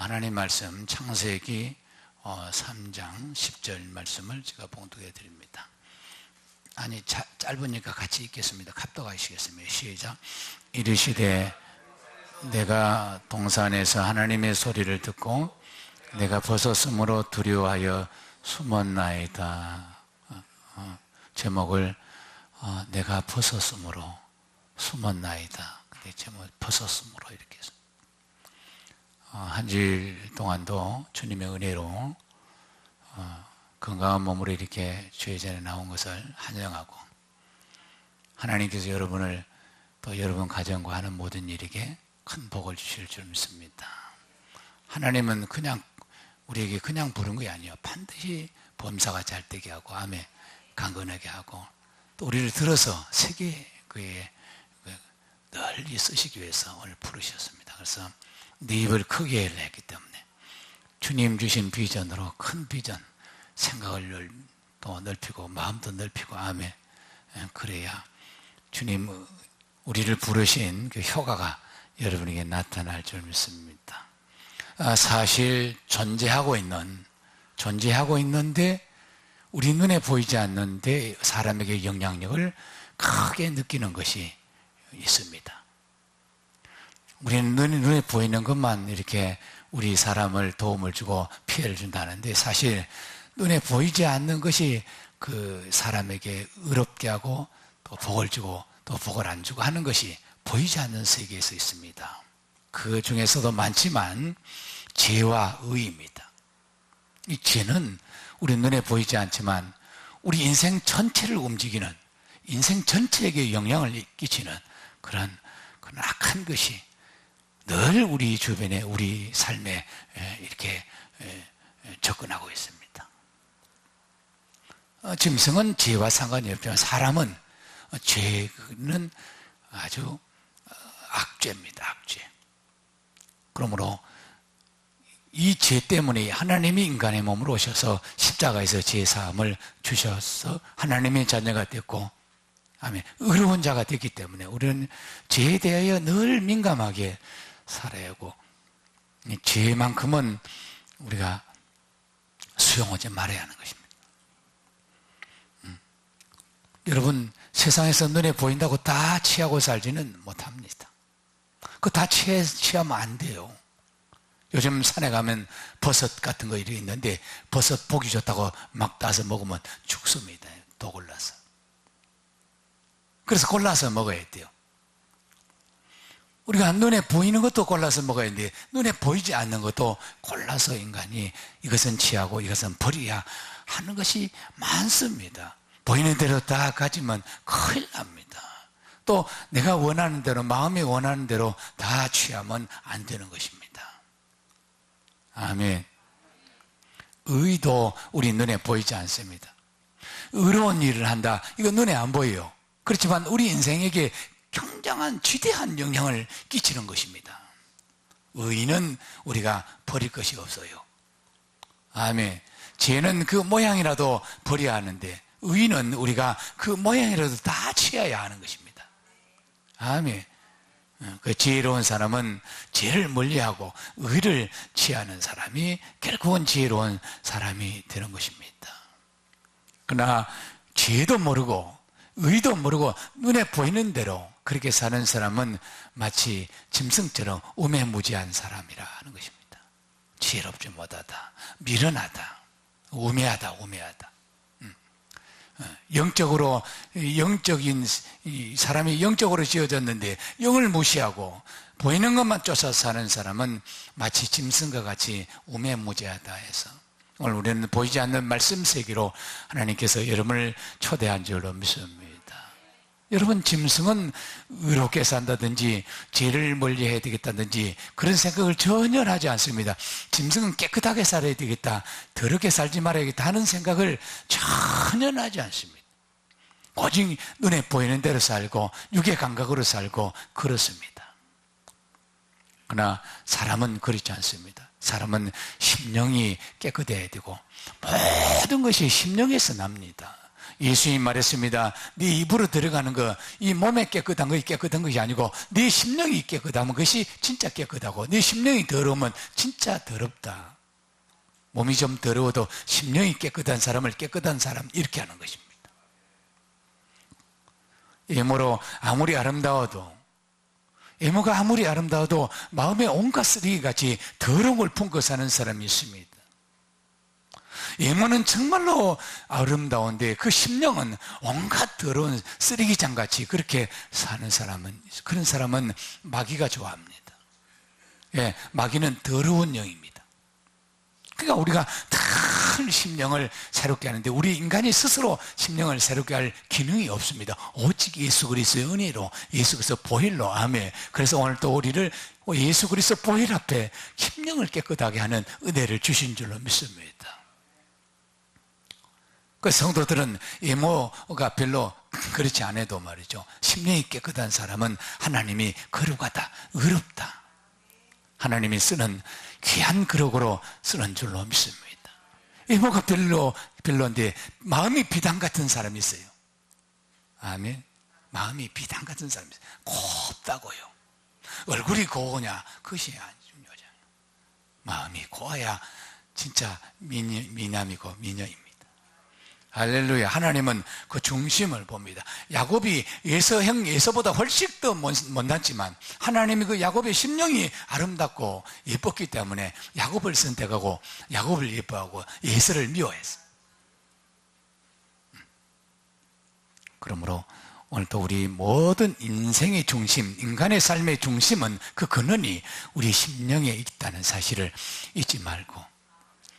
하나님 말씀 창세기 3장 10절 말씀을 제가 봉독해 드립니다. 아니 짧으니까 같이 읽겠습니다. 합독하시겠습니다. 시작. 이르시되 내가 동산에서 하나님의 소리를 듣고 내가 벗었으므로 두려워하여 숨었나이다. 제목을 내가 벗었으므로 숨었나이다. 제목 벗었으므로 이렇게 해서 한 주일 동안도 주님의 은혜로 건강한 몸으로 이렇게 주의 전에 나온 것을 환영하고 하나님께서 여러분을 또 여러분 가정과 하는 모든 일에게 큰 복을 주실 줄 믿습니다. 하나님은 그냥 우리에게 그냥 부른 게 아니에요. 반드시 범사가 잘되게 하고 암에 강건하게 하고 또 우리를 들어서 세계에 널리 쓰시기 위해서 오늘 부르셨습니다. 그래서 네 입을 크게 했기 때문에 주님 주신 비전으로 큰 비전 생각을 또 넓히고 마음도 넓히고 암에 그래야 주님 우리를 부르신 그 효과가 여러분에게 나타날 줄 믿습니다. 사실 존재하고 있는데 우리 눈에 보이지 않는데 사람에게 영향력을 크게 느끼는 것이 있습니다. 우리는 눈에 보이는 것만 이렇게 우리 사람을 도움을 주고 피해를 준다는데 사실 눈에 보이지 않는 것이 그 사람에게 의롭게 하고 또 복을 주고 또 복을 안 주고 하는 것이 보이지 않는 세계에서 있습니다. 그 중에서도 많지만 죄와 의입니다. 이 죄는 우리 눈에 보이지 않지만 우리 인생 전체를 움직이는 인생 전체에게 영향을 끼치는 그런 악한 것이 늘 우리 주변에 우리 삶에 이렇게 접근하고 있습니다. 짐승은 죄와 상관이 없지만 사람은 죄는 아주 악죄입니다. 악죄. 그러므로 이 죄 때문에 하나님이 인간의 몸으로 오셔서 십자가에서 죄 사함을 주셔서 하나님의 자녀가 됐고 아멘. 의로운 자가 됐기 때문에 우리는 죄에 대하여 늘 민감하게 살아야 하고 죄만큼은 우리가 수용하지 말아야 하는 것입니다. 여러분 세상에서 눈에 보인다고 다 취하고 살지는 못합니다. 그거 다 취하면 안 돼요. 요즘 산에 가면 버섯 같은 거 이렇게 있는데 버섯 보기 좋다고 막 따서 먹으면 죽습니다. 또 골라서. 그래서 골라서 먹어야 돼요. 우리가 눈에 보이는 것도 골라서 먹어야 되는데 눈에 보이지 않는 것도 골라서 인간이 이것은 취하고 이것은 버려야 하는 것이 많습니다. 보이는 대로 다 가지면 큰일 납니다. 또 내가 원하는 대로 마음이 원하는 대로 다 취하면 안 되는 것입니다. 아멘. 의도 우리 눈에 보이지 않습니다. 의로운 일을 한다. 이거 눈에 안 보여요. 그렇지만 우리 인생에게 굉장한 지대한 영향을 끼치는 것입니다. 의는 우리가 버릴 것이 없어요. 아멘. 죄는 그 모양이라도 버려야 하는데 의는 우리가 그 모양이라도 다 취해야 하는 것입니다. 아멘. 그 지혜로운 사람은 죄를 멀리하고 의를 취하는 사람이 결국은 지혜로운 사람이 되는 것입니다. 그러나 죄도 모르고 의도 모르고 눈에 보이는 대로 그렇게 사는 사람은 마치 짐승처럼 우매무지한 사람이라 하는 것입니다. 지혜롭지 못하다, 미련하다, 우매하다. 영적인 사람이 영적으로 지어졌는데 영을 무시하고 보이는 것만 쫓아 사는 사람은 마치 짐승과 같이 우매무지하다 해서 오늘 우리는 보이지 않는 말씀 세계로 하나님께서 여러분을 초대한 줄로 믿습니다. 여러분 짐승은 의롭게 산다든지 죄를 멀리해야 되겠다든지 그런 생각을 전혀 하지 않습니다. 짐승은 깨끗하게 살아야 되겠다, 더럽게 살지 말아야겠다 하는 생각을 전혀 하지 않습니다. 오직 눈에 보이는 대로 살고 육의 감각으로 살고 그렇습니다. 그러나 사람은 그렇지 않습니다. 사람은 심령이 깨끗해야 되고 모든 것이 심령에서 납니다. 예수님이 말했습니다. 네 입으로 들어가는 거, 이 몸에 깨끗한 것이 깨끗한 것이 아니고 네 심령이 깨끗하면 그것이 진짜 깨끗하고 네 심령이 더러우면 진짜 더럽다. 몸이 좀 더러워도 심령이 깨끗한 사람을 깨끗한 사람 이렇게 하는 것입니다. 외모로 아무리 아름다워도, 외모가 아무리 아름다워도 마음에 온갖 쓰레기같이 더러운 걸 품고 사는 사람이 있습니다. 외모는 정말로 아름다운데 그 심령은 온갖 더러운 쓰레기장같이 그렇게 사는 사람은, 그런 사람은 마귀가 좋아합니다. 예, 마귀는 더러운 영입니다. 그러니까 우리가 다 심령을 새롭게 하는데 우리 인간이 스스로 심령을 새롭게 할 기능이 없습니다. 오직 예수 그리스도의 은혜로, 예수 그리스도 보혈로. 아멘. 그래서 오늘 또 우리를 예수 그리스도 보혈 앞에 심령을 깨끗하게 하는 은혜를 주신 줄로 믿습니다. 그 성도들은 외모가 별로 그렇지 않아도 말이죠, 심령이 깨끗한 사람은 하나님이 거룩하다, 의롭다, 하나님이 쓰는 귀한 그릇으로 쓰는 줄로 믿습니다. 외모가 별로인데 마음이 비단 같은 사람이 있어요. 아멘. 마음이 비단 같은 사람이 있어요. 곱다고요. 얼굴이 고우냐, 그것이 안 중요하잖아요. 마음이 고와야 진짜 미남이고 미녀입니다. 할렐루야. 하나님은 그 중심을 봅니다. 야곱이 에서보다 훨씬 더 못났지만 하나님이 그 야곱의 심령이 아름답고 예뻤기 때문에 야곱을 선택하고 야곱을 예뻐하고 에서를 미워했어요. 그러므로 오늘 또 우리 모든 인생의 중심, 인간의 삶의 중심은, 그 근원이 우리 심령에 있다는 사실을 잊지 말고,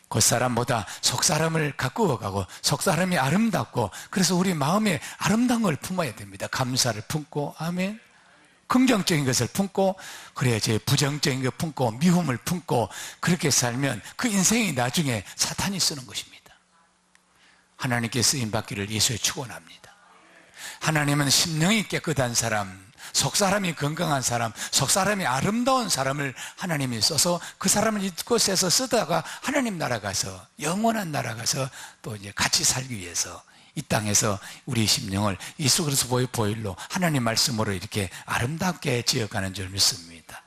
겉사람보다 속사람을 가꾸어가고 속사람이 아름답고, 그래서 우리 마음에 아름다운 걸 품어야 됩니다. 감사를 품고, 아멘. 긍정적인 것을 품고, 그래야지 부정적인 걸 품고 미움을 품고 그렇게 살면 그 인생이 나중에 사탄이 쓰는 것입니다. 하나님께 쓰임받기를 예수에 축원합니다. 하나님은 심령이 깨끗한 사람, 속사람이 건강한 사람, 속사람이 아름다운 사람을 하나님이 써서 그 사람을 이곳에서 쓰다가 하나님 나라 가서, 영원한 나라 가서 또 이제 같이 살기 위해서 이 땅에서 우리 심령을 예수 그리스도 보혈로 하나님 말씀으로 이렇게 아름답게 지어가는 줄 믿습니다.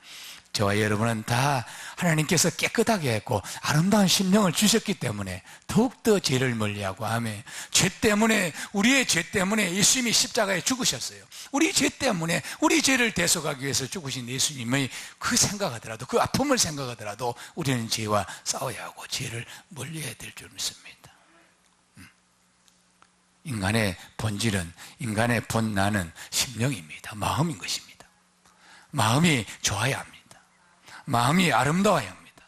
저와 여러분은 다 하나님께서 깨끗하게 했고 아름다운 심령을 주셨기 때문에 더욱더 죄를 멀리하고, 아멘. 죄 때문에, 우리의 죄 때문에 예수님이 십자가에 죽으셨어요. 우리 죄 때문에, 우리 죄를 대속하기 위해서 죽으신 예수님의 그 생각하더라도, 그 아픔을 생각하더라도 우리는 죄와 싸워야 하고 죄를 멀리해야 될 줄 믿습니다. 인간의 본질은, 인간의 본나는 심령입니다. 마음인 것입니다. 마음이 좋아야 합니다. 마음이 아름다워야 합니다.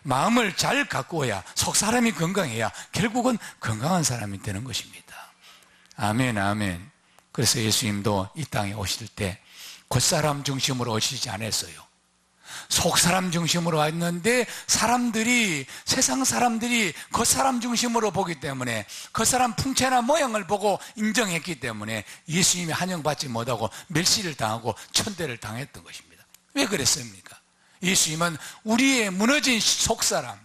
마음을 잘 가꾸어야, 속사람이 건강해야 결국은 건강한 사람이 되는 것입니다. 아멘, 아멘. 그래서 예수님도 이 땅에 오실 때 겉사람 중심으로 오시지 않았어요. 속사람 중심으로 왔는데 사람들이, 세상 사람들이 겉사람 중심으로 보기 때문에, 겉사람 풍채나 모양을 보고 인정했기 때문에 예수님이 환영받지 못하고 멸시를 당하고 천대를 당했던 것입니다. 왜 그랬습니까? 예수님은 우리의 무너진 속사람,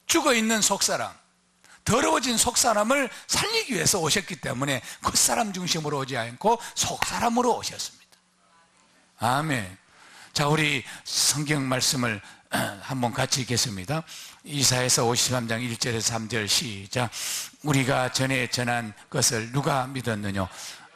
죽어있는 속사람, 더러워진 속사람을 살리기 위해서 오셨기 때문에 겉사람 중심으로 오지 않고 속사람으로 오셨습니다. 아멘. 자, 우리 성경 말씀을 한번 같이 읽겠습니다. 이사야서 53장 1절에서 3절 시작. 우리가 전에 전한 것을 누가 믿었느냐?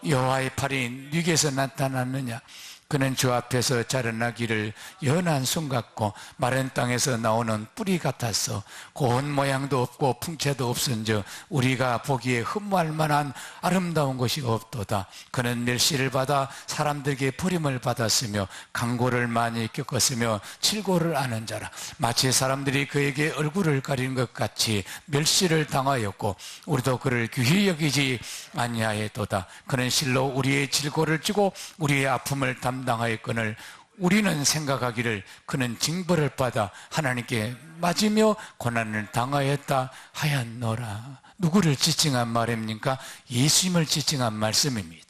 여호와의 팔이 네게서 나타났느냐? 그는 주 앞에서 자라나기를 연한 순 같고 마른 땅에서 나오는 뿌리 같았어. 고운 모양도 없고 풍채도 없은즉 우리가 보기에 흠모할 만한 아름다운 것이 없도다. 그는 멸시를 받아 사람들에게 버림을 받았으며 강고를 많이 겪었으며 칠고를 아는 자라. 마치 사람들이 그에게 얼굴을 가리는 것 같이 멸시를 당하였고 우리도 그를 귀히 여기지 아니하였도다. 그는 실로 우리의 질고를 지고 우리의 아픔을 담당하였거늘 우리는 생각하기를 그는 징벌을 받아 하나님께 맞으며 고난을 당하였다 하였노라. 누구를 지칭한 말입니까? 예수님을 지칭한 말씀입니다.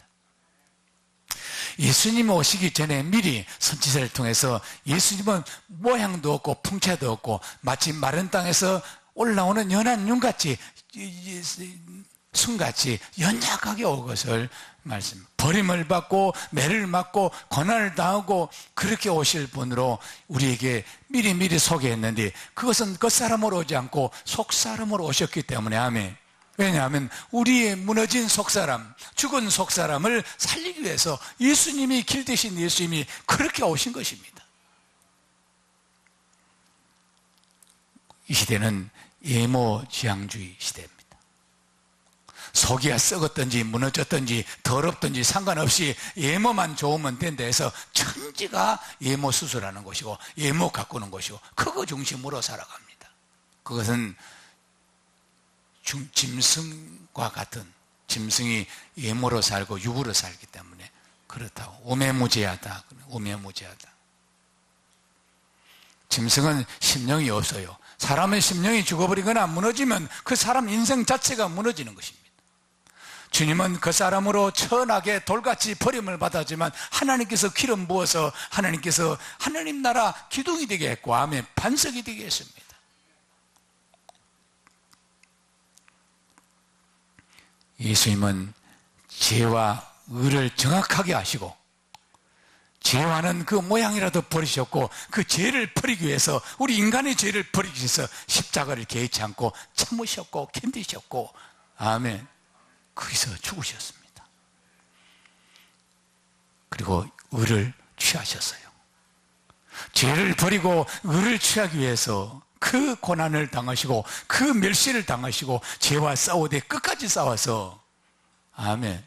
예수님 오시기 전에 미리 선지자를 통해서 예수님은 모양도 없고 풍채도 없고 마치 마른 땅에서 올라오는 연한 윤같이 순같이 연약하게 올 것을 버림을 받고 매를 맞고 고난을 당하고 그렇게 오실 분으로 우리에게 미리미리 소개했는데, 그것은 겉사람으로 오지 않고 속사람으로 오셨기 때문에. 아멘. 왜냐하면 우리의 무너진 속사람, 죽은 속사람을 살리기 위해서 예수님이, 길 대신 예수님이 그렇게 오신 것입니다. 이 시대는 예모지향주의 시대입니다. 속이야 썩었든지 무너졌든지 더럽든지 상관없이 예모만 좋으면 된다 해서 천지가 예모 수술하는 것이고 예모 가꾸는 것이고 그거 중심으로 살아갑니다. 그것은 짐승과 같은, 짐승이 예모로 살고 육으로 살기 때문에 그렇다고. 우매무제하다. 우매무제하다. 짐승은 심령이 없어요. 사람의 심령이 죽어버리거나 무너지면 그 사람 인생 자체가 무너지는 것입니다. 주님은 그 사람으로 천하게 돌같이 버림을 받았지만 하나님께서 기름 부어서 하나님께서 하나님 나라 기둥이 되게 했고, 아멘, 반석이 되게 했습니다. 예수님은 죄와 의를 정확하게 아시고 죄와는 그 모양이라도 버리셨고 그 죄를 버리기 위해서, 우리 인간의 죄를 버리기 위해서 십자가를 개의치 않고 참으셨고 견디셨고, 아멘, 거기서 죽으셨습니다. 그리고 의를 취하셨어요. 죄를 버리고 의를 취하기 위해서 그 고난을 당하시고 그 멸시를 당하시고 죄와 싸우되 끝까지 싸워서, 아멘,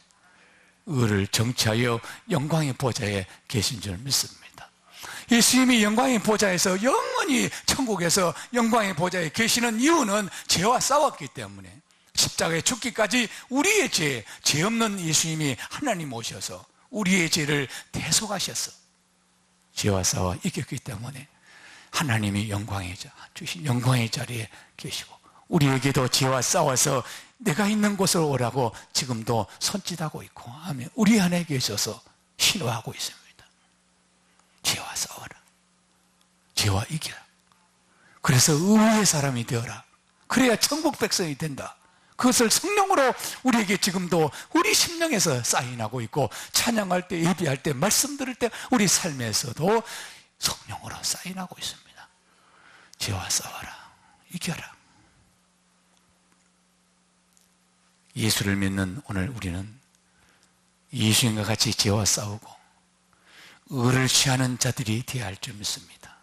의를 정치하여 영광의 보좌에 계신 줄 믿습니다. 예수님이 영광의 보좌에서 영원히 천국에서 영광의 보좌에 계시는 이유는 죄와 싸웠기 때문에, 십자가에 죽기까지 우리의 죄 없는 예수님이 하나님 오셔서 우리의 죄를 대속하셔서 죄와 싸워 이겼기 때문에 하나님이 주신 영광의 자리에 계시고, 우리에게도 죄와 싸워서 내가 있는 곳으로 오라고 지금도 손짓하고 있고, 아멘, 우리 안에 계셔서 신호하고 있습니다. 죄와 싸워라. 죄와 이겨라. 그래서 의의 사람이 되어라. 그래야 천국 백성이 된다. 그것을 성령으로 우리에게 지금도 우리 심령에서 사인하고 있고, 찬양할 때, 예배할 때, 말씀 들을 때 우리 삶에서도 성령으로 사인하고 있습니다. 죄와 싸워라. 이겨라. 예수를 믿는 오늘 우리는 예수님과 같이 죄와 싸우고 의를 취하는 자들이 되어야 할 줄 믿습니다.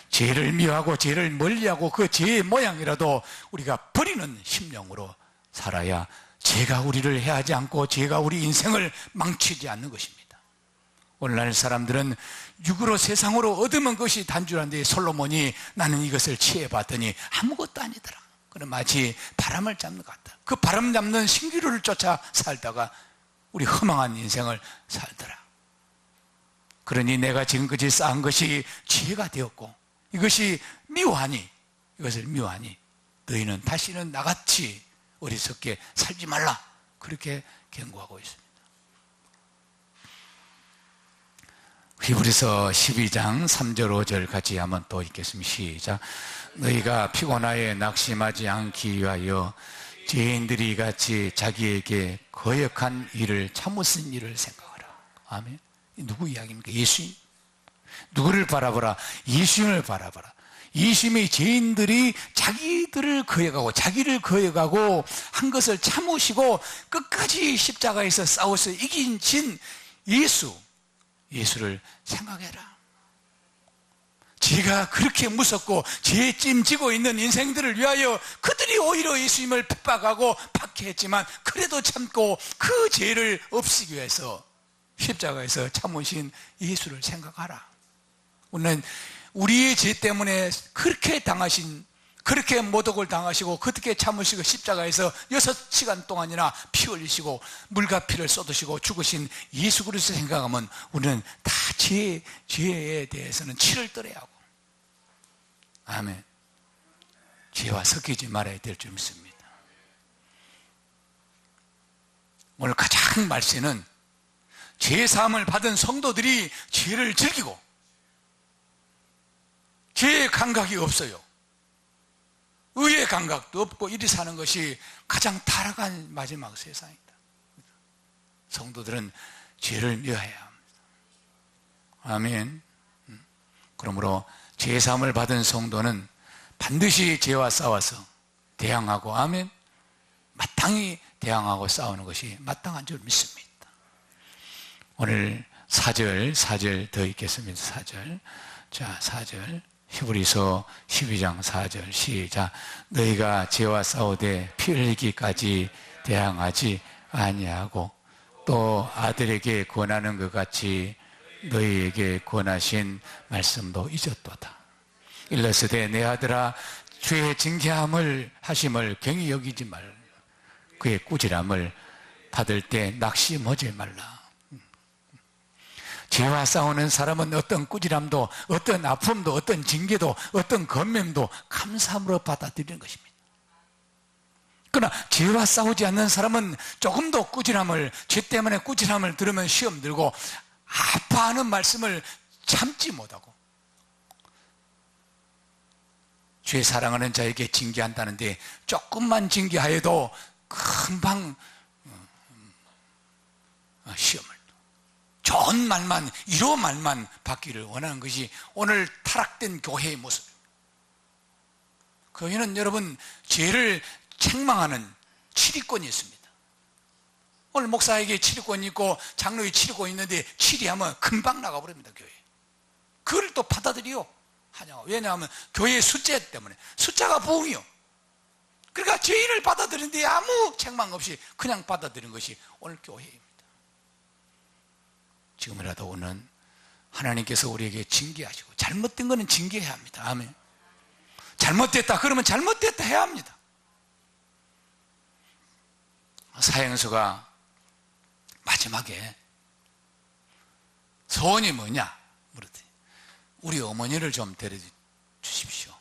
죄를 미워하고 죄를 멀리하고 그 죄의 모양이라도 우리가 버리는 심령으로 살아야 죄가 우리를 해하지 않고 죄가 우리 인생을 망치지 않는 것입니다. 오늘날 사람들은 육으로 세상으로 얻으면 것이 단줄한데, 솔로몬이 나는 이것을 취해봤더니 아무것도 아니더라. 그럼 마치 바람을 잡는 것 같다. 그 바람 잡는 신기루를 쫓아 살다가 우리 허망한 인생을 살더라. 그러니 내가 지금까지 쌓은 것이 죄가 되었고 이것을 미워하니 너희는 다시는 나같이 어리석게 살지 말라. 그렇게 경고하고 있습니다. 히브리서 12장 3절 5절 같이 한번 또 읽겠습니다. 시작. 너희가 피곤하여 낙심하지 않기 위하여 죄인들이 같이 자기에게 거역한 일을 참으신 일을 생각하라. 아멘. 누구 이야기입니까? 예수님. 누구를 바라보라? 예수님을 바라보라. 예수님의 죄인들이 자기들을 거역하고 자기를 거역하고 한 것을 참으시고 끝까지 십자가에서 싸워서 이긴 진 예수를 생각해라. 죄가 그렇게 무섭고 죄에 찜지고 있는 인생들을 위하여 그들이 오히려 예수님을 핍박하고 박해했지만 그래도 참고 그 죄를 없애기 위해서 십자가에서 참으신 예수를 생각하라. 우리는 우리의 죄 때문에 그렇게 모독을 당하시고 그렇게 참으시고 십자가에서 6시간 동안이나 피 흘리시고 물과 피를 쏟으시고 죽으신 예수 그리스도 생각하면 우리는 다 죄에 대해서는 치를 떨어야 하고, 아멘, 죄와 섞이지 말아야 될 줄 믿습니다. 오늘 가장 말세는 죄 사함을 받은 성도들이 죄를 즐기고 죄의 감각이 없어요. 의의 감각도 없고 이리 사는 것이 가장 타락한 마지막 세상이다. 성도들은 죄를 미워해야 합니다. 아멘. 그러므로 죄사함을 받은 성도는 반드시 죄와 싸워서 대항하고, 아멘, 마땅히 대항하고 싸우는 것이 마땅한 줄 믿습니다. 오늘 4절 더 읽겠습니다. 4절. 자, 4절. 히브리서 12장 4절 시작. 너희가 죄와 싸우되 피 흘리기까지 대항하지 아니하고 또 아들에게 권하는 것 같이 너희에게 권하신 말씀도 잊었도다. 일러스되 내 아들아 주의 징계함을 하심을 경히 여기지 말라. 그의 꾸지람을 받을 때 낙심하지 말라. 죄와 싸우는 사람은 어떤 꾸지람도, 어떤 아픔도, 어떤 징계도, 어떤 건면도 감사함으로 받아들이는 것입니다. 그러나 죄와 싸우지 않는 사람은 조금도 꾸지람을, 죄 때문에 꾸지람을 들으면 시험 들고 아파하는 말씀을 참지 못하고, 죄 사랑하는 자에게 징계한다는데 조금만 징계하여도 금방 시험을, 좋은 말만, 위로 말만 받기를 원하는 것이 오늘 타락된 교회의 모습입니다. 교회는 여러분 죄를 책망하는 치리권이 있습니다. 오늘 목사에게 치리권이 있고 장로에 치리권이 있는데 치리하면 금방 나가버립니다. 교회. 그걸 또 받아들여 하냐. 왜냐하면 교회의 숫자 때문에. 숫자가 부흥이요. 그러니까 죄인을 받아들이는데 아무 책망 없이 그냥 받아들이는 것이 오늘 교회입니다. 지금이라도 오늘 하나님께서 우리에게 징계하시고, 잘못된 거는 징계해야 합니다. 아멘. 잘못됐다 그러면 잘못됐다 해야 합니다. 사형수가 마지막에 소원이 뭐냐 물었더니 우리 어머니를 좀 데려주십시오.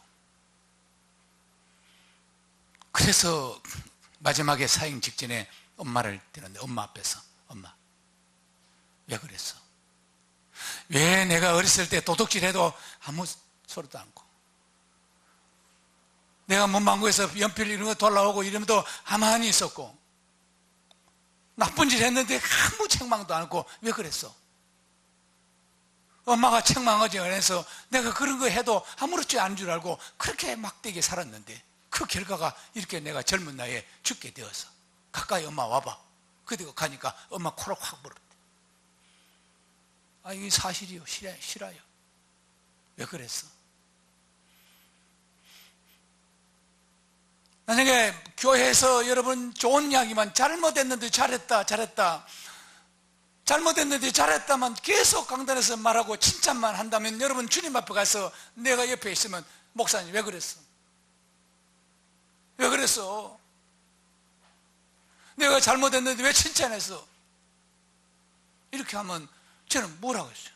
그래서 마지막에 사형 직전에 엄마를 데렸는데, 엄마 앞에서, 엄마 왜 그랬어? 왜 내가 어렸을 때 도둑질해도 아무 소리도 않고, 내가 문방구에서 연필 이런 거 돌아오고 이러면도 가만히 있었고, 나쁜 짓 했는데 아무 책망도 않고 왜 그랬어? 엄마가 책망하지 않아서 내가 그런 거 해도 아무렇지 않은 줄 알고 그렇게 막대기 살았는데 그 결과가 이렇게 내가 젊은 나이에 죽게 되어서, 가까이 엄마 와봐. 그리고 가니까 엄마 코를 확 물었대. 아, 이게 사실이요. 싫어요. 왜 그랬어? 만약에 교회에서 여러분 좋은 이야기만, 잘못했는데 잘했다 잘못했는데 잘했다만 계속 강단에서 말하고 칭찬만 한다면, 여러분 주님 앞에 가서 내가 옆에 있으면, 목사님 왜 그랬어? 왜 그랬어? 내가 잘못했는데 왜 칭찬했어? 이렇게 하면 저는 뭐라고 했어요?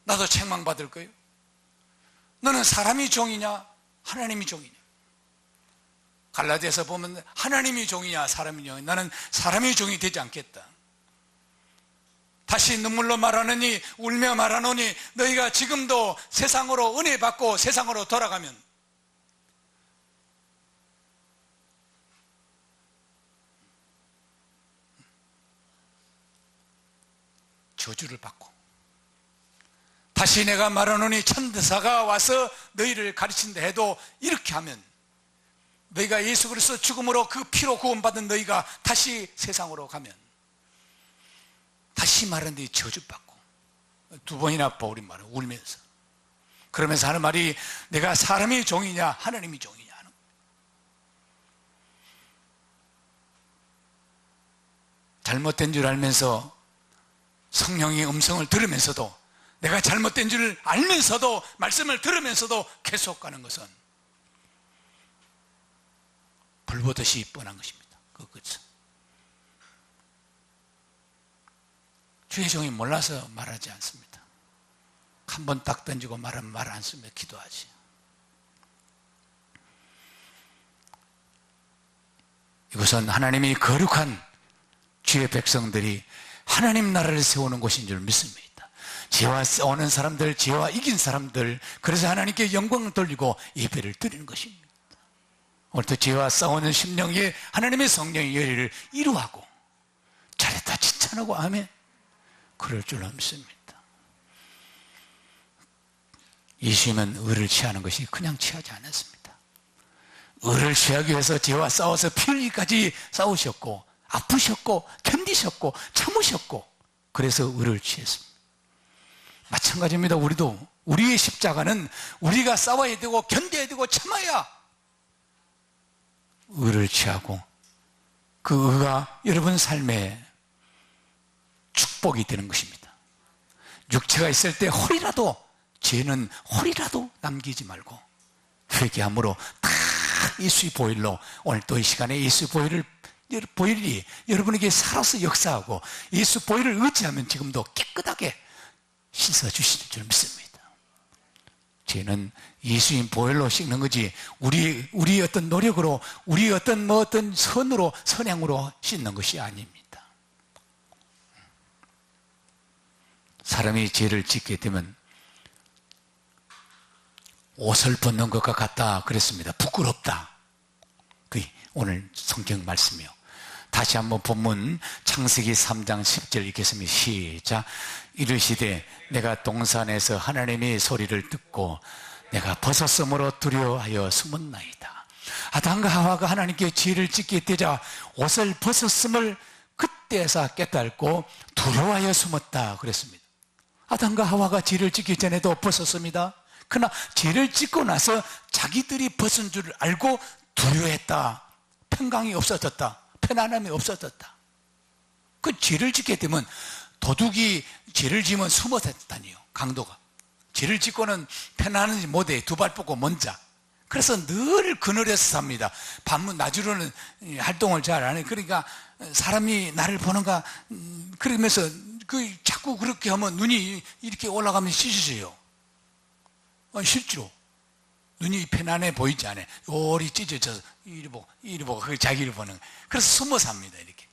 나도 책망받을 거예요? 너는 사람이 종이냐 하나님이 종이냐? 갈라디아서 보면 하나님이 종이냐 사람이 종이냐? 나는 사람이 종이 되지 않겠다. 다시 눈물로 말하느니 울며 말하노니 너희가 지금도 세상으로 은혜 받고 세상으로 돌아가면 저주를 받고, 다시 내가 말하노니 천사가 와서 너희를 가르친다 해도 이렇게 하면, 너희가 예수 그리스도 죽음으로 그 피로 구원받은 너희가 다시 세상으로 가면 다시 말하는데 저주받고, 두 번이나 바울이 말해 울면서, 그러면서 하는 말이 내가 사람이 종이냐 하나님이 종이냐 하는 거예요. 잘못된 줄 알면서, 성령의 음성을 들으면서도, 내가 잘못된 줄 알면서도, 말씀을 들으면서도 계속 가는 것은 불보듯이 뻔한 것입니다. 그것은 주의 종이 몰라서 말하지 않습니다. 한 번 딱 던지고 말하면 말 안 쓰며 기도하지. 이것은 하나님이 거룩한 주의 백성들이 하나님 나라를 세우는 곳인 줄 믿습니다. 죄와 싸우는 사람들, 죄와 이긴 사람들, 그래서 하나님께 영광을 돌리고 예배를 드리는 것입니다. 오늘도 죄와 싸우는 심령에 하나님의 성령의 열의를 이루하고 잘했다 칭찬하고 아멘, 그럴 줄 믿습니다. 예수님은 의를 취하는 것이 그냥 취하지 않았습니다. 의를 취하기 위해서 죄와 싸워서 피 흘리기까지 싸우셨고 아프셨고 견디셨고 참으셨고, 그래서 의를 취했습니다. 마찬가지입니다. 우리도 우리의 십자가는 우리가 싸워야 되고 견뎌야 되고 참아야 의를 취하고 그 의가 여러분 삶에 축복이 되는 것입니다. 육체가 있을 때 홀이라도, 죄는 홀이라도 남기지 말고 회개함으로 다 예수의 보혈로, 오늘 또 이 시간에 예수의 보혈이 여러분에게 살아서 역사하고 예수 보혈을 의지하면 지금도 깨끗하게 씻어주실 줄 믿습니다. 죄는 예수님 보혈로 씻는 거지 우리의 어떤 노력으로, 우리의 어떤 선으로, 선행으로 씻는 것이 아닙니다. 사람이 죄를 짓게 되면 옷을 벗는 것과 같다 그랬습니다. 부끄럽다. 그게 오늘 성경 말씀이요. 다시 한번 본문 창세기 3장 10절 읽겠습니다. 시작. 이르시되 내가 동산에서 하나님의 소리를 듣고 내가 벗었으므로 두려워하여 숨었나이다. 아담과 하와가 하나님께 죄를 짓게 되자 옷을 벗었음을 그때서 깨닫고 두려워하여 숨었다 그랬습니다. 아담과 하와가 죄를 짓기 전에도 벗었습니다. 그러나 죄를 짓고 나서 자기들이 벗은 줄 알고 두려워했다. 평강이 없어졌다. 편안함이 없어졌다. 그 죄를 짓게 되면, 도둑이 죄를 지면 숨어서 다니요. 강도가 죄를 짓고는 편안하지 못해. 두 발 뻗고 먼저. 그래서 늘 그늘에서 삽니다. 밤문 낮으로는 활동을 잘 안 해. 그러니까 사람이 나를 보는가 그러면서 자꾸 그렇게 하면 눈이 이렇게 올라가면 찢어져요. 실제로 눈이 편안해 보이지 않아요. 요리 찢어져서 이리 보고 그 자기를 보는 거예요. 그래서 숨어 삽니다. 이렇게.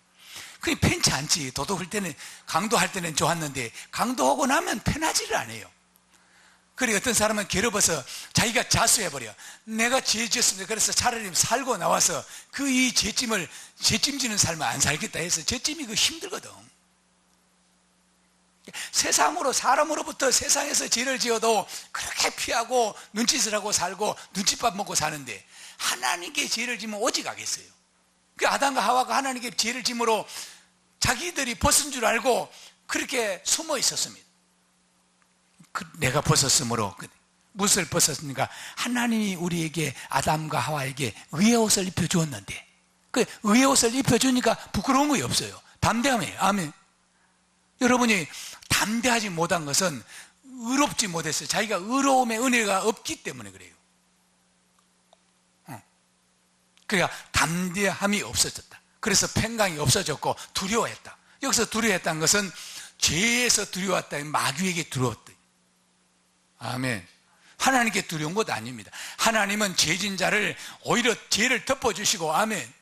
그게 편치 않지. 도둑할 때는, 강도할 때는 좋았는데 강도하고 나면 편하지를 않아요. 그리고 어떤 사람은 괴로워서 자기가 자수해버려. 내가 죄 지었습니다. 그래서 차라리 살고 나와서 이 죄짐지는 삶을 안 살겠다 해서 죄짐이 힘들거든. 사람으로부터 세상에서 죄를 지어도 그렇게 피하고 눈짓을 하고 살고 눈칫밥 먹고 사는데, 하나님께 죄를 지면 오직 하겠어요. 그 아담과 하와가 하나님께 죄를 짐으로 자기들이 벗은 줄 알고 그렇게 숨어 있었습니다. 내가 벗었으므로. 무엇을 벗었습니까? 하나님이 우리에게, 아담과 하와에게 의의 옷을 입혀주었는데, 그 의의 옷을 입혀주니까 부끄러운 것이 없어요. 담대함이에요. 아멘. 여러분이 담대하지 못한 것은 의롭지 못했어요. 자기가 의로움의 은혜가 없기 때문에 그래요. 그러니까 담대함이 없어졌다. 그래서 평강이 없어졌고 두려워했다. 여기서 두려워했다는 것은 죄에서 두려웠다. 마귀에게 두려웠다. 아멘. 하나님께 두려운 것 아닙니다. 하나님은 죄진 자를 오히려 죄를 덮어주시고, 아멘,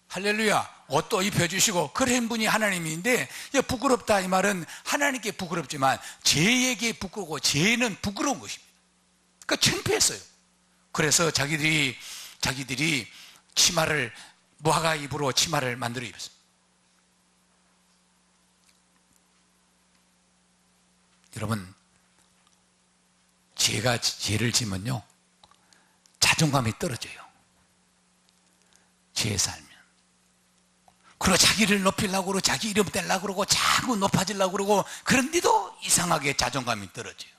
할렐루야, 옷도 입혀주시고 그런 분이 하나님인데, 부끄럽다 이 말은 하나님께 부끄럽지만 죄에게 부끄럽고, 죄는 부끄러운 것입니다. 그러니까 창피했어요. 그래서 자기들이 치마를, 무화과 잎으로 치마를 만들어 입었어요. 여러분, 죄를 지면요 자존감이 떨어져요. 죄에 살면. 그리고 자기를 높이려고 그러고 자기 이름 떼려고 그러고 자꾸 높아지려고 그러고, 그런데도 이상하게 자존감이 떨어져요.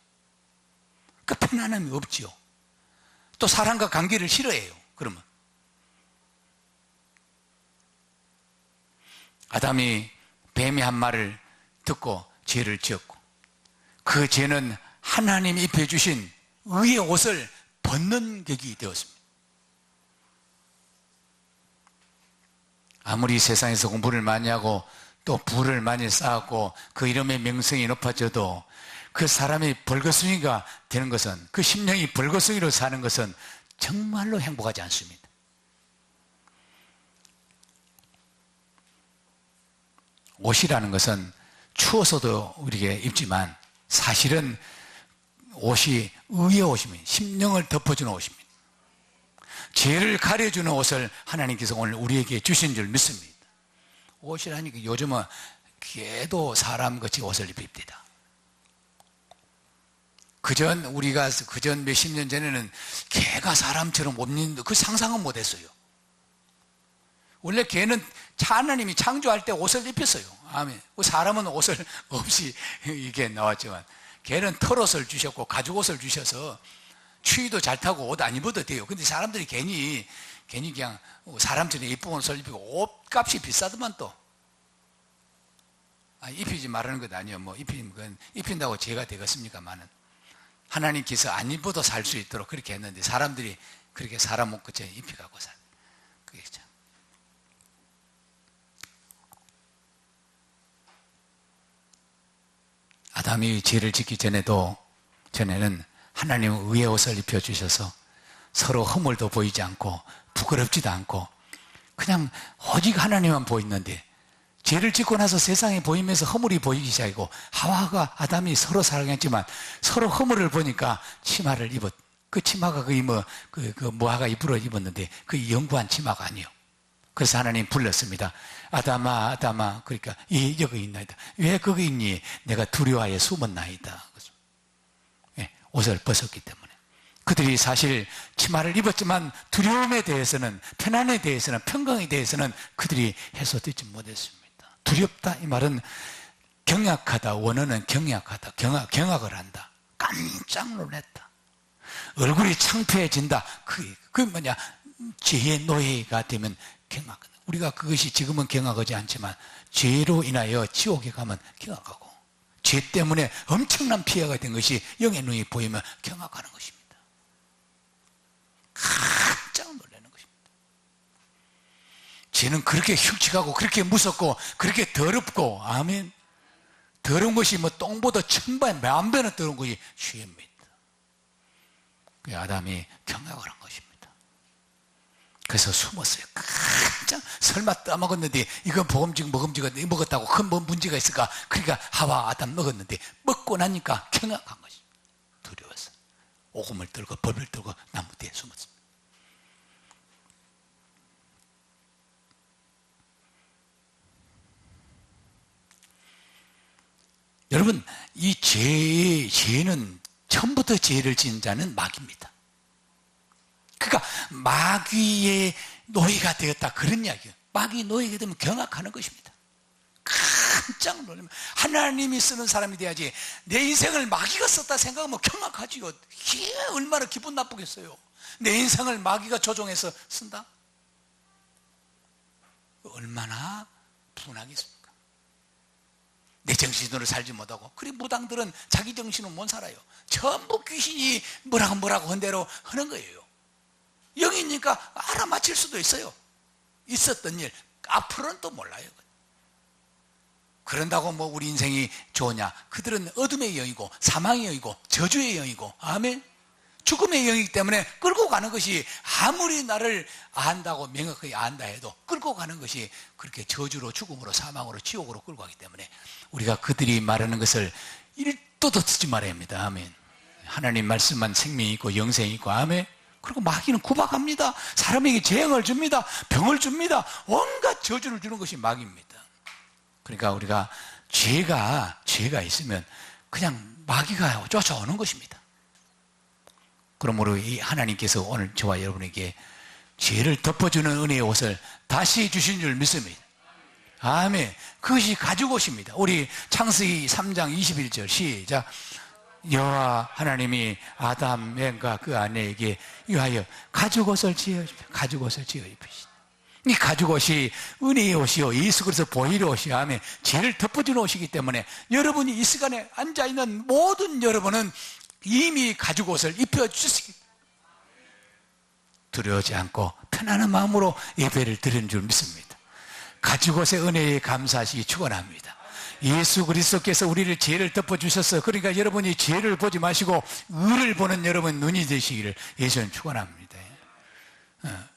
그 편안함이 없지요. 또 사람과 관계를 싫어해요. 그러면 아담이 뱀의 한 말을 듣고 죄를 지었고, 그 죄는 하나님이 입혀주신 의의 옷을 벗는 격이 되었습니다. 아무리 세상에서 공부를 많이 하고 또 부를 많이 쌓았고 그 이름의 명성이 높아져도 그 사람이 벌거숭이가 되는 것은, 그 심령이 벌거숭이로 사는 것은 정말로 행복하지 않습니다. 옷이라는 것은 추워서도 우리에게 입지만 사실은 옷이 의의 옷입니다. 심령을 덮어주는 옷입니다. 죄를 가려주는 옷을 하나님께서 오늘 우리에게 주신 줄 믿습니다. 옷이라니까 요즘은 개도 사람같이 옷을 입힙니다. 그전 몇십 년 전에는 개가 사람처럼 옷 입는 그 상상은 못했어요. 원래 개는 하나님이 창조할 때 옷을 입혔어요. 아멘. 사람은 옷을 없이 이게 나왔지만 개는 털옷을 주셨고 가죽옷을 주셔서 추위도 잘 타고 옷 안 입어도 돼요. 근데 사람들이 괜히 그냥 사람처럼 예쁜 옷을 입히고 옷값이 비싸더만 또. 입히지 말라는 것 아니에요. 뭐 입힌다고 죄가 되겠습니까만은. 하나님께서 안 입어도 살 수 있도록 그렇게 했는데 사람들이 그렇게 사람 옷 그저 입혀갖고 살. 그게 참. 아담이 죄를 짓기 전에는 하나님은 의의 옷을 입혀주셔서 서로 허물도 보이지 않고 부끄럽지도 않고 그냥 오직 하나님만 보이는데 죄를 짓고 나서 세상에 보이면서 허물이 보이기 시작하고 하와가 아담이 서로 사랑했지만 서로 허물을 보니까 치마를 그 치마가 거의 무화과 잎으로 입었는데 그 영구한 치마가 아니에요. 그래서 하나님 불렀습니다. 아담아 그러니까 여기 있나이다. 왜 거기 있니? 내가 두려워하여 숨었나이다. 옷을 벗었기 때문에 그들이 사실 치마를 입었지만 두려움에 대해서는 편안에 대해서는 평강에 대해서는 그들이 해소되지 못했습니다. 두렵다 이 말은 경악하다, 원어는 경악하다, 경악을 한다, 깜짝 놀랐다, 얼굴이 창피해진다. 그게 뭐냐? 죄의 노예가 되면 경악하다. 우리가 그것이 지금은 경악하지 않지만 죄로 인하여 지옥에 가면 경악하고 죄 때문에 엄청난 피해가 된 것이 영의 눈이 보이면 경악하는 것입니다. 깜짝 놀라는 것입니다. 죄는 그렇게 흉측하고 그렇게 무섭고 그렇게 더럽고, 아멘. 더러운 것이 뭐 똥보다 천배 만배는 더러운 것이 죄입니다. 그 아담이 경악을 한 것입니다. 그래서 숨었어요. 깜짝, 설마 떠먹었는데 이건 먹음직가 먹었다고 큰 뭐 문제가 있을까? 그러니까 하와 아담 먹었는데 먹고 나니까 경악한 것이 두려워서 오금을 들고 법을 들고 나무 뒤에 숨었습니다. 여러분, 이 죄는 처음부터 죄를 지은 자는 마귀입니다. 그러니까 마귀의 노예가 되었다, 그런 이야기예요. 마귀의 노예가 되면 경악하는 것입니다. 깜짝 놀라면 하나님이 쓰는 사람이 돼야지. 내 인생을 마귀가 썼다 생각하면 경악하지요. 얼마나 기분 나쁘겠어요. 내 인생을 마귀가 조종해서 쓴다? 얼마나 분하겠습니까? 내 정신으로 살지 못하고. 그래 무당들은 자기 정신은 못 살아요. 전부 귀신이 뭐라고 한 대로 하는 거예요. 영이니까 알아맞힐 수도 있어요. 있었던 일 앞으로는 또 몰라요. 그런다고 뭐 우리 인생이 좋으냐? 그들은 어둠의 영이고 사망의 영이고 저주의 영이고, 아멘. 죽음의 영이기 때문에 끌고 가는 것이, 아무리 나를 안다고 명확하게 안다 해도 끌고 가는 것이 그렇게 저주로, 죽음으로, 사망으로, 지옥으로 끌고 가기 때문에 우리가 그들이 말하는 것을 1도도 듣지 말아야 합니다. 아멘. 하나님 말씀만 생명이 있고 영생이 있고, 아멘. 그리고 마귀는 구박합니다. 사람에게 재앙을 줍니다. 병을 줍니다. 온갖 저주를 주는 것이 마귀입니다. 그러니까 우리가 죄가 있으면 그냥 마귀가 쫓아오는 것입니다. 그러므로 이 하나님께서 오늘 저와 여러분에게 죄를 덮어주는 은혜의 옷을 다시 주신 줄 믿습니다. 아멘. 그것이 가죽옷입니다. 우리 창세기 3장 21절 시작. 여호와 하나님이 아담과 그 아내에게 위하여 가죽옷을 지어 입히시다. 이 가죽옷이 은혜의 옷이요, 예수 그리스도 보혈의 옷이요, 아멘. 죄를 덮어주는 옷이기 때문에 여러분이 이 시간에 앉아있는 모든 여러분은 이미 가죽옷을 입혀주시기, 두려워하지 않고 편안한 마음으로 예배를 드리는 줄 믿습니다. 가죽옷의 은혜에 감사하시기 축원합니다. 예수 그리스도께서 우리를 죄를 덮어주셨어요. 그러니까 여러분이 죄를 보지 마시고 의를 보는 여러분 눈이 되시기를 예수는 축원합니다.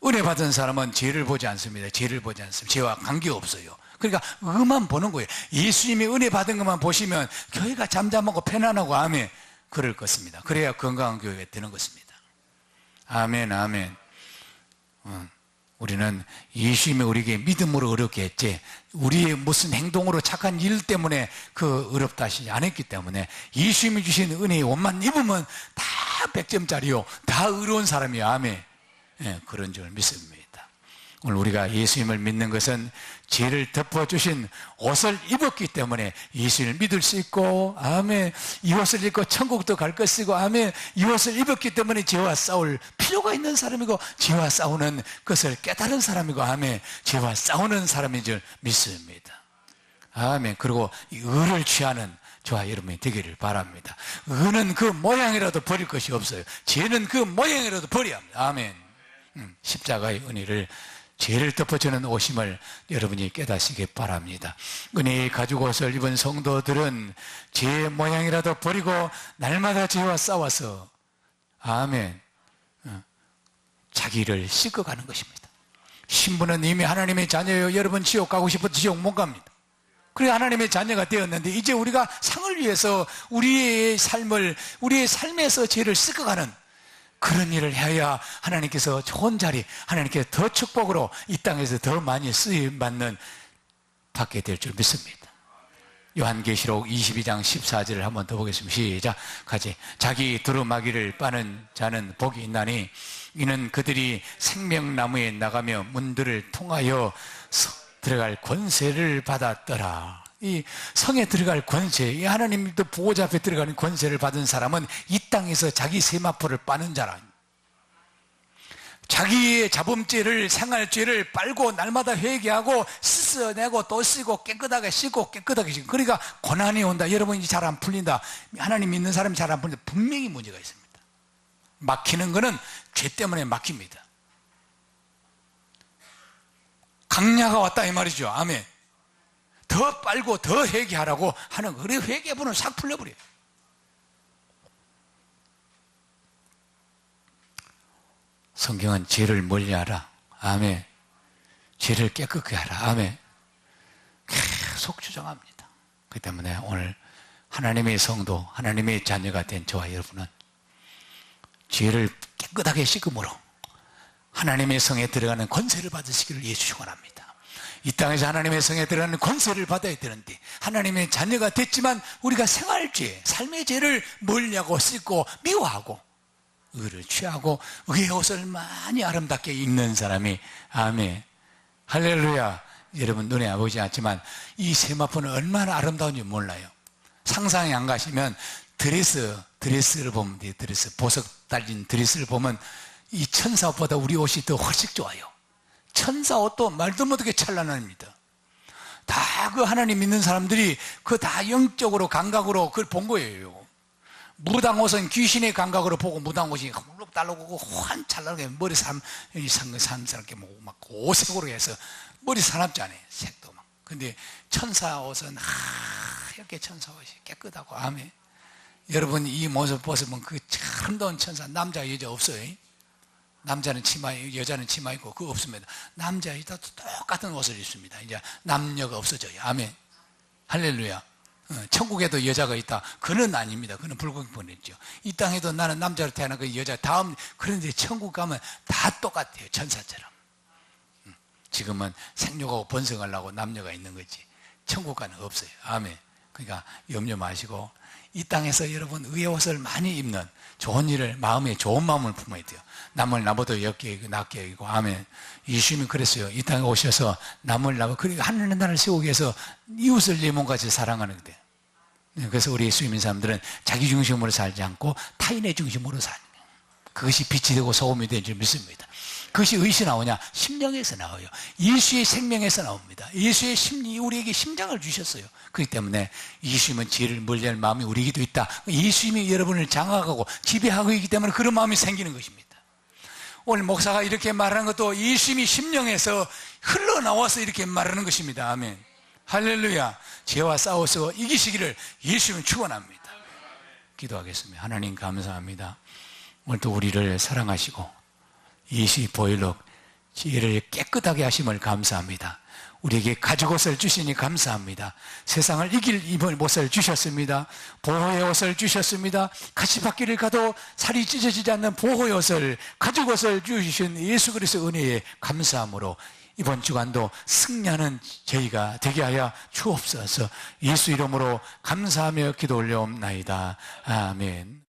은혜 받은 사람은 죄를 보지 않습니다. 죄를 보지 않습니다. 죄와 관계없어요. 그러니까 그것만 보는 거예요. 예수님이 은혜 받은 것만 보시면 교회가 잠잠하고 편안하고 아멘 그럴 것입니다. 그래야 건강한 교회가 되는 것입니다. 아멘 아멘. 우리는 예수님이 우리에게 믿음으로 어렵게 했지 우리의 무슨 행동으로 착한 일 때문에 그 어렵다 하시지 않았기 때문에 예수님이 주신 은혜의 옷만 입으면 다 100점짜리요 다 의로운 사람이요 아멘. 네, 그런 줄 믿습니다. 오늘 우리가 예수님을 믿는 것은 죄를 덮어주신 옷을 입었기 때문에 예수님을 믿을 수 있고 아멘. 이 옷을 입고 천국도 갈 것이고 아멘. 이 옷을 입었기 때문에 죄와 싸울 필요가 있는 사람이고 죄와 싸우는 것을 깨달은 사람이고 아멘. 죄와 싸우는 사람인 줄 믿습니다. 아멘. 그리고 이 의를 취하는 저와 여러분이 되기를 바랍니다. 의는 그 모양이라도 버릴 것이 없어요. 죄는 그 모양이라도 버려야 합니다. 아멘. 십자가의 은혜를 죄를 덮어주는 오심을 여러분이 깨닫시기 바랍니다. 은혜의 가죽 옷을 입은 성도들은 죄의 모양이라도 버리고 날마다 죄와 싸워서 아멘 자기를 씻어가는 것입니다. 신부는 이미 하나님의 자녀예요. 여러분 지옥 가고 싶어도 지옥 못 갑니다. 그래 하나님의 자녀가 되었는데 이제 우리가 상을 위해서 우리의 삶에서 죄를 씻어가는 그런 일을 해야 하나님께서 좋은 자리, 하나님께서 더 축복으로 이 땅에서 더 많이 쓰임받는 받게 될 줄 믿습니다. 요한계시록 22장 14절을 한번 더 보겠습니다. 시작. 같이. 자기 두루마기를 빠는 자는 복이 있나니 이는 그들이 생명나무에 나가며 문들을 통하여 들어갈 권세를 받았더라. 이 성에 들어갈 권세, 이 하나님도 보호자 앞에 들어가는 권세를 받은 사람은 이 땅에서 자기 세마포를 빠는 자라. 자기의 자범죄를 생활죄를 빨고 날마다 회개하고 씻어내고 또 씻고 깨끗하게 씻고 깨끗하게 씻고 그러니까 고난이 온다. 여러분 이제 잘 안 풀린다. 하나님 믿는 사람이 잘 안 풀린다. 분명히 문제가 있습니다. 막히는 거는 죄 때문에 막힙니다. 강야가 왔다 이 말이죠. 아멘. 더 빨고 더 회개하라고 하는 거. 그래 회개분은 싹 풀려버려요. 성경은 죄를 멀리하라. 아멘. 죄를 깨끗게 하라. 아멘. 계속 주장합니다. 그렇기 때문에 오늘 하나님의 성도, 하나님의 자녀가 된 저와 여러분은 죄를 깨끗하게 씻음으로 하나님의 성에 들어가는 권세를 받으시기를 예수 축원합니다. 이 땅에서 하나님의 성에 들어가는 권세를 받아야 되는데 하나님의 자녀가 됐지만 우리가 생활죄, 삶의 죄를 멀리하고 씻고 미워하고 의를 취하고 의의 옷을 많이 아름답게 입는 사람이 아멘 할렐루야. 여러분 눈에 보이지 않지만 이 세마포는 얼마나 아름다운지 몰라요. 상상이 안 가시면 드레스를 보면 돼요. 드레스, 보석 달린 드레스를 보면 이 천사 옷보다 우리 옷이 더 훨씬 좋아요. 천사 옷도 말도 못하게 찬란합니다. 다 그 하나님 믿는 사람들이 그 다 영적으로 감각으로 그걸 본 거예요. 무당 옷은 귀신의 감각으로 보고 무당 옷이 물룩달라고 환 찬란하게 머리 삼스럽게 막 고색으로 해서 머리 사납잖아요. 색도 막. 근데 천사 옷은 이렇게 천사 옷이 깨끗하고 아멘. 여러분 이 모습 보시면 그 아름다운 천사 남자 여자 없어요. 남자는 치마, 여자는 치마 입고 그거 없습니다. 남자 여자 똑같은 옷을 입습니다. 이제 남녀가 없어져요. 아멘. 할렐루야. 천국에도 여자가 있다. 그는 아닙니다. 그는 불공평했죠. 이 땅에도 나는 남자로 태어난 그 여자 다음 그런데 천국 가면 다 똑같아요. 천사처럼. 지금은 생육하고 번성하려고 남녀가 있는 거지. 천국 가는 없어요. 아멘. 그러니까 염려 마시고 이 땅에서 여러분 의의 옷을 많이 입는 좋은 일을 마음에 좋은 마음을 품어야 돼요. 남을 나보다 낫게 여기고 아멘. 예수님이 그랬어요. 이 땅에 오셔서 남을 나보고 그리고 하늘의 나라를 세우기 위해서 이웃을 내 몸같이 사랑하는 데. 그래서 우리 예수 믿는 사람들은 자기 중심으로 살지 않고 타인의 중심으로 사는 거예요. 그것이 빛이 되고 소금이 되는 줄 믿습니다. 그것이 어디서 나오냐? 심령에서 나와요. 예수의 생명에서 나옵니다. 예수의 심리, 우리에게 심장을 주셨어요. 그렇기 때문에 예수님은 죄를 멀리할 마음이 우리에게도 있다. 예수님이 여러분을 장악하고 지배하고 있기 때문에 그런 마음이 생기는 것입니다. 오늘 목사가 이렇게 말하는 것도 예수님이 심령에서 흘러나와서 이렇게 말하는 것입니다. 아멘. 할렐루야. 죄와 싸워서 이기시기를 예수님은 축원합니다. 기도하겠습니다. 하나님 감사합니다. 오늘도 우리를 사랑하시고 예수의 보혈로 죄를 깨끗하게 하심을 감사합니다. 우리에게 가죽 옷을 주시니 감사합니다. 세상을 이길 입을 옷을 주셨습니다. 보호의 옷을 주셨습니다. 가시밭길을 가도 살이 찢어지지 않는 보호의 옷을, 가죽 옷을 주신 예수 그리스도 은혜에 감사함으로 이번 주간도 승리하는 저희가 되게 하여 주옵소서. 예수 이름으로 감사하며 기도 올려옵나이다. 아멘.